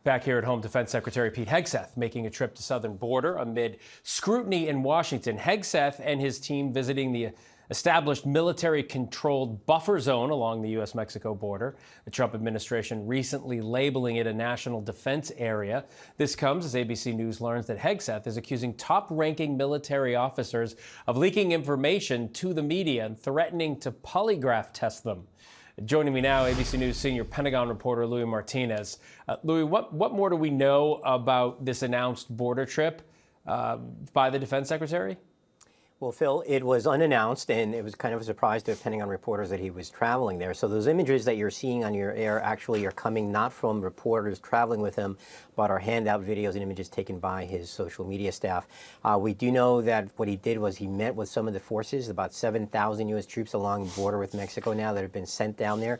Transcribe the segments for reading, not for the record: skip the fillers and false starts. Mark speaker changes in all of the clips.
Speaker 1: Back here at home, Defense Secretary Pete Hegseth making a trip to southern border amid scrutiny in Washington. Hegseth and his team visiting the established military-controlled buffer zone along the U.S.-Mexico border. The Trump administration recently labeling it a national defense area. This comes as ABC News learns that Hegseth is accusing top-ranking military officers of leaking information to the media and threatening to polygraph test them. Joining me now, ABC News senior Pentagon reporter Louis Martinez. Louis, what more do we know about this announced border trip by the Defense Secretary?
Speaker 2: Well, Phil, it was unannounced, and it was kind of a surprise to Pentagon reporters that he was traveling there. So those images that you're seeing on your air actually are coming not from reporters traveling with him, but are handout videos and images taken by his social media staff. We do know that what he did was he met with some of the forces, about 7,000 U.S. troops along the border with Mexico now that have been sent down there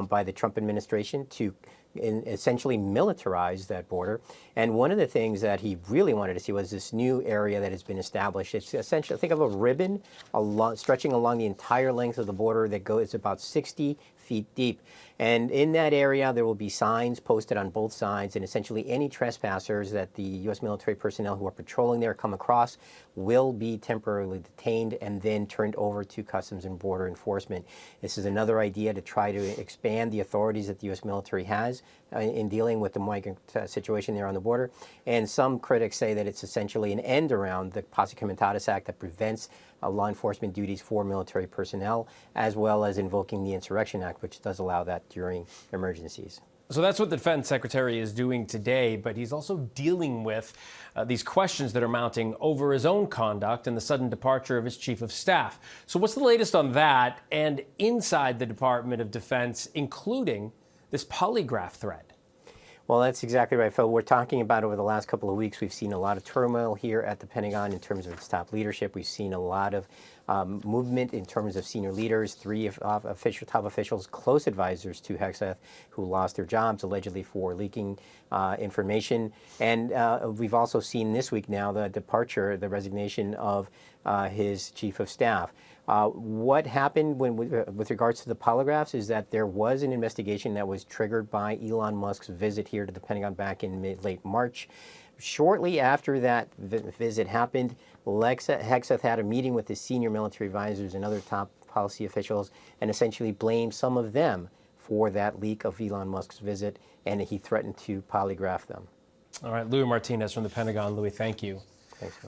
Speaker 2: by the Trump administration to essentially militarize that border. And one of the things that he really wanted to see was this new area that has been established. It's essentially, think of a ribbon stretching along the entire length of the border that goes about 60 feet deep. And in that area, there will be signs posted on both sides, and essentially any trespassers that the U.S. military personnel who are patrolling there come across will be temporarily detained and then turned over to Customs and Border Enforcement. This is another idea to try to expand the authorities that the U.S. military has in dealing with the migrant situation there on the border. And some critics say that it's essentially an end around the Posse Comitatus Act that prevents law enforcement duties for military personnel, as well as invoking the Insurrection Act, which does allow that during emergencies.
Speaker 1: So that's what the Defense Secretary is doing today, but he's also dealing with these questions that are mounting over his own conduct and the sudden departure of his chief of staff. So what's the latest on that and inside the Department of Defense, including this polygraph threat?
Speaker 2: Well, that's exactly right, Phil. We're talking about over the last couple of weeks, we've seen a lot of turmoil here at the Pentagon in terms of its top leadership. We've seen a lot of movement in terms of senior leaders, three top officials, close advisors to Hegseth, who lost their jobs allegedly for leaking information. And we've also seen this week now the resignation of his chief of staff. What happened with regards to the polygraphs is that there was an investigation that was triggered by Elon Musk's visit here to the Pentagon back in late March. Shortly after that visit happened, Hegseth had a meeting with his senior military advisors and other top policy officials and essentially blamed some of them for that leak of Elon Musk's visit, and he threatened to polygraph them.
Speaker 1: All right, Louis Martinez from the Pentagon. Louis, thank you.
Speaker 2: Thanks, Phil.